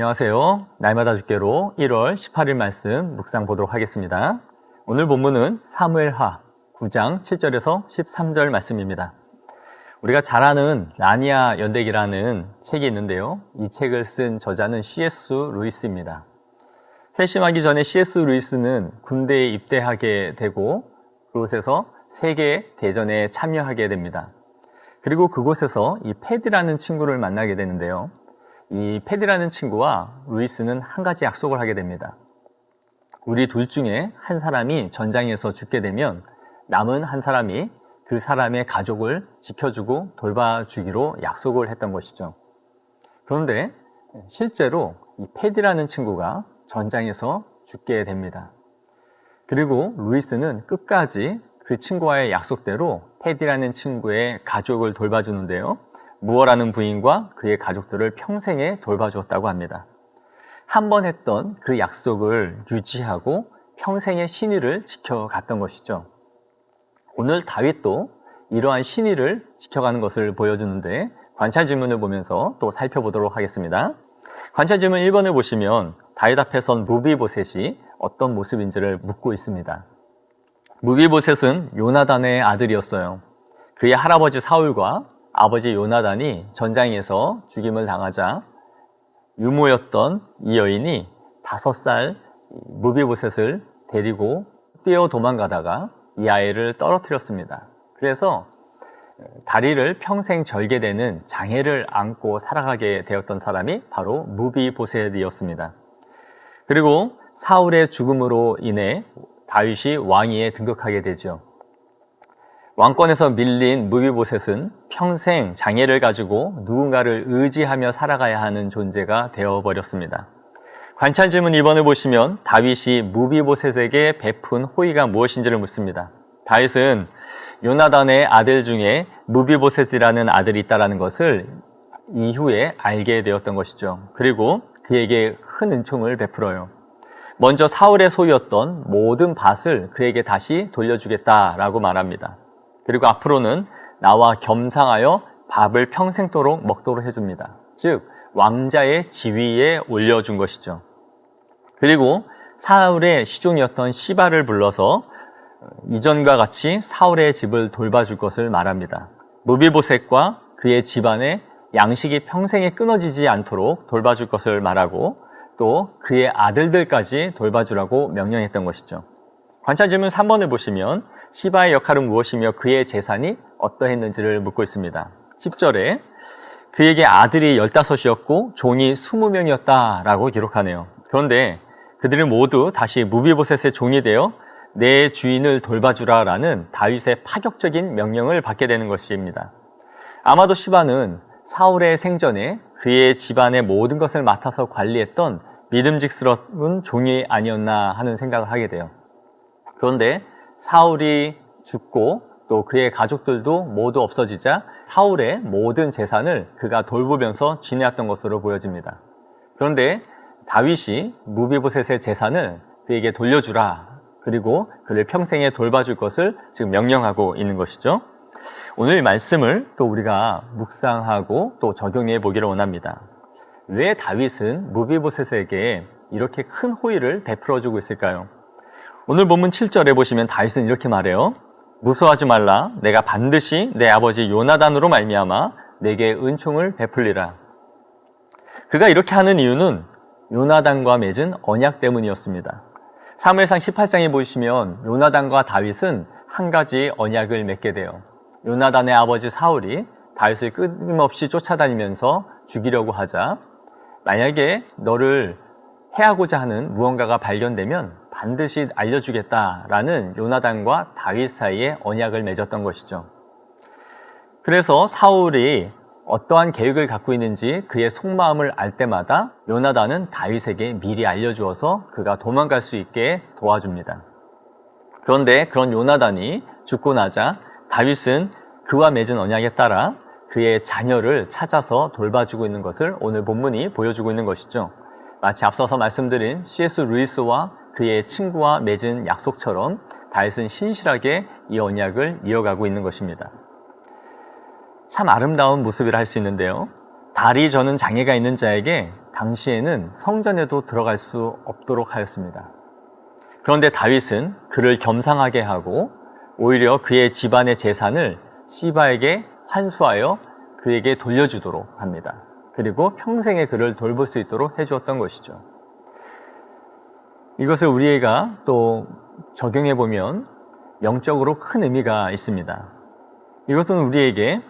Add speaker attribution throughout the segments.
Speaker 1: 안녕하세요. 날마다 주께로 1월 18일 말씀 묵상 보도록 하겠습니다. 오늘 본문은 사무엘하 9장 7절에서 13절 말씀입니다. 우리가 잘 아는 나니아 연대기라는 책이 있는데요. 이 책을 쓴 저자는 C.S. 루이스입니다. 회심하기 전에 C.S. 루이스는 군대에 입대하게 되고 그곳에서 세계 대전에 참여하게 됩니다. 그리고 그곳에서 이 패드라는 친구를 만나게 되는데요. 이 패드라는 친구와 루이스는 한 가지 약속을 하게 됩니다. 우리 둘 중에 한 사람이 전장에서 죽게 되면 남은 한 사람이 그 사람의 가족을 지켜주고 돌봐주기로 약속을 했던 것이죠. 그런데 실제로 이 패드라는 친구가 전장에서 죽게 됩니다. 그리고 루이스는 끝까지 그 친구와의 약속대로 패드라는 친구의 가족을 돌봐주는데요. 무어라는 부인과 그의 가족들을 평생에 돌봐주었다고 합니다. 한 번 했던 그 약속을 유지하고 평생의 신의를 지켜갔던 것이죠. 오늘 다윗도 이러한 신의를 지켜가는 것을 보여주는데 관찰 지문을 보면서 또 살펴보도록 하겠습니다. 관찰 지문 1번을 보시면 다윗 앞에 선 무비보셋이 어떤 모습인지를 묻고 있습니다. 무비보셋은 요나단의 아들이었어요. 그의 할아버지 사울과 아버지 요나단이 전장에서 죽임을 당하자 유모였던 이 여인이 5살 무비보셋을 데리고 뛰어 도망가다가 이 아이를 떨어뜨렸습니다. 그래서 다리를 평생 절게 되는 장애를 안고 살아가게 되었던 사람이 바로 무비보셋이었습니다. 그리고 사울의 죽음으로 인해 다윗이 왕위에 등극하게 되죠. 왕권에서 밀린 무비보셋은 평생 장애를 가지고 누군가를 의지하며 살아가야 하는 존재가 되어버렸습니다. 관찰 질문 2번을 보시면 다윗이 무비보셋에게 베푼 호의가 무엇인지를 묻습니다. 다윗은 요나단의 아들 중에 무비보셋이라는 아들이 있다는 것을 이후에 알게 되었던 것이죠. 그리고 그에게 큰 은총을 베풀어요. 먼저 사울의 소유였던 모든 밭을 그에게 다시 돌려주겠다라고 말합니다. 그리고 앞으로는 나와 겸상하여 밥을 평생도록 먹도록 해줍니다. 즉 왕자의 지위에 올려준 것이죠. 그리고 사울의 시종이었던 시바를 불러서 이전과 같이 사울의 집을 돌봐줄 것을 말합니다. 무비보셋과 그의 집안에 양식이 평생에 끊어지지 않도록 돌봐줄 것을 말하고 또 그의 아들들까지 돌봐주라고 명령했던 것이죠. 관찰 질문 3번을 보시면 시바의 역할은 무엇이며 그의 재산이 어떠했는지를 묻고 있습니다. 10절에 그에게 아들이 15이었고 종이 20명이었다라고 기록하네요. 그런데 그들은 모두 다시 무비보셋의 종이 되어 내 주인을 돌봐주라라는 다윗의 파격적인 명령을 받게 되는 것입니다. 아마도 시바는 사울의 생전에 그의 집안의 모든 것을 맡아서 관리했던 믿음직스러운 종이 아니었나 하는 생각을 하게 돼요. 그런데 사울이 죽고 또 그의 가족들도 모두 없어지자 사울의 모든 재산을 그가 돌보면서 지내왔던 것으로 보여집니다. 그런데 다윗이 무비보셋의 재산을 그에게 돌려주라, 그리고 그를 평생에 돌봐줄 것을 지금 명령하고 있는 것이죠. 오늘 말씀을 또 우리가 묵상하고 또 적용해 보기를 원합니다. 왜 다윗은 무비보셋에게 이렇게 큰 호의를 베풀어주고 있을까요? 오늘 본문 7절에 보시면 다윗은 이렇게 말해요. 무서워하지 말라. 내가 반드시 내 아버지 요나단으로 말미암아 내게 은총을 베풀리라. 그가 이렇게 하는 이유는 요나단과 맺은 언약 때문이었습니다. 사무엘상 18장에 보시면 요나단과 다윗은 한 가지 언약을 맺게 돼요. 요나단의 아버지 사울이 다윗을 끊임없이 쫓아다니면서 죽이려고 하자 만약에 너를 해하고자 하는 무언가가 발견되면 반드시 알려주겠다라는 요나단과 다윗 사이에 언약을 맺었던 것이죠. 그래서 사울이 어떠한 계획을 갖고 있는지 그의 속마음을 알 때마다 요나단은 다윗에게 미리 알려주어서 그가 도망갈 수 있게 도와줍니다. 그런데 그런 요나단이 죽고 나자 다윗은 그와 맺은 언약에 따라 그의 자녀를 찾아서 돌봐주고 있는 것을 오늘 본문이 보여주고 있는 것이죠. 마치 앞서서 말씀드린 C.S. 루이스와 그의 친구와 맺은 약속처럼 다윗은 신실하게 이 언약을 이어가고 있는 것입니다. 참 아름다운 모습이라 할 수 있는데요. 다리 저는 장애가 있는 자에게 당시에는 성전에도 들어갈 수 없도록 하였습니다. 그런데 다윗은 그를 겸상하게 하고 오히려 그의 집안의 재산을 시바에게 환수하여 그에게 돌려주도록 합니다. 그리고 평생에 그를 돌볼 수 있도록 해주었던 것이죠. 이것을 우리가 또 적용해 보면 영적으로 큰 의미가 있습니다. 이것은 우리에게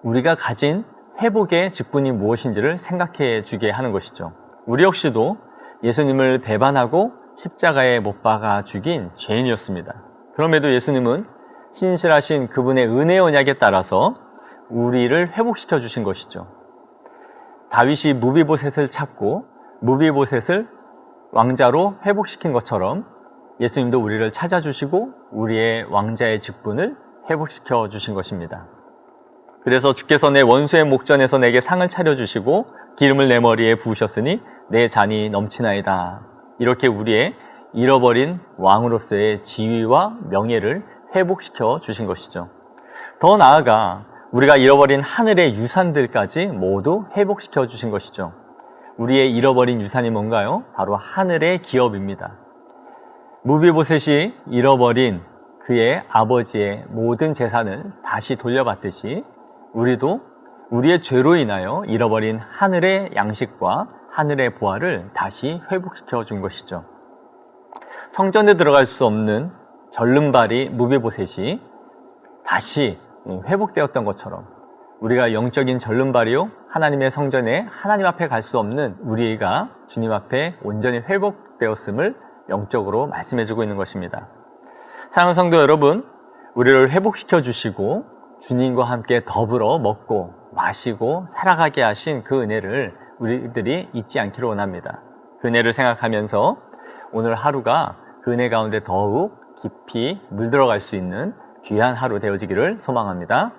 Speaker 1: 우리가 가진 회복의 직분이 무엇인지를 생각해 주게 하는 것이죠. 우리 역시도 예수님을 배반하고 십자가에 못 박아 죽인 죄인이었습니다. 그럼에도 예수님은 신실하신 그분의 은혜 언약에 따라서 우리를 회복시켜 주신 것이죠. 다윗이 무비보셋을 찾고 무비보셋을 왕자로 회복시킨 것처럼 예수님도 우리를 찾아주시고 우리의 왕자의 직분을 회복시켜 주신 것입니다. 그래서 주께서 내 원수의 목전에서 내게 상을 차려주시고 기름을 내 머리에 부으셨으니 내 잔이 넘치나이다. 이렇게 우리의 잃어버린 왕으로서의 지위와 명예를 회복시켜 주신 것이죠. 더 나아가 우리가 잃어버린 하늘의 유산들까지 모두 회복시켜 주신 것이죠. 우리의 잃어버린 유산이 뭔가요? 바로 하늘의 기업입니다. 무비보셋이 잃어버린 그의 아버지의 모든 재산을 다시 돌려받듯이 우리도 우리의 죄로 인하여 잃어버린 하늘의 양식과 하늘의 보화를 다시 회복시켜 준 것이죠. 성전에 들어갈 수 없는 절름발이 무비보셋이 다시 회복되었던 것처럼 우리가 영적인 절름발이요 하나님의 성전에 하나님 앞에 갈 수 없는 우리가 주님 앞에 온전히 회복되었음을 영적으로 말씀해 주고 있는 것입니다. 사랑하는 성도 여러분, 우리를 회복시켜 주시고 주님과 함께 더불어 먹고 마시고 살아가게 하신 그 은혜를 우리들이 잊지 않기를 원합니다. 그 은혜를 생각하면서 오늘 하루가 그 은혜 가운데 더욱 깊이 물들어갈 수 있는 귀한 하루 되어지기를 소망합니다.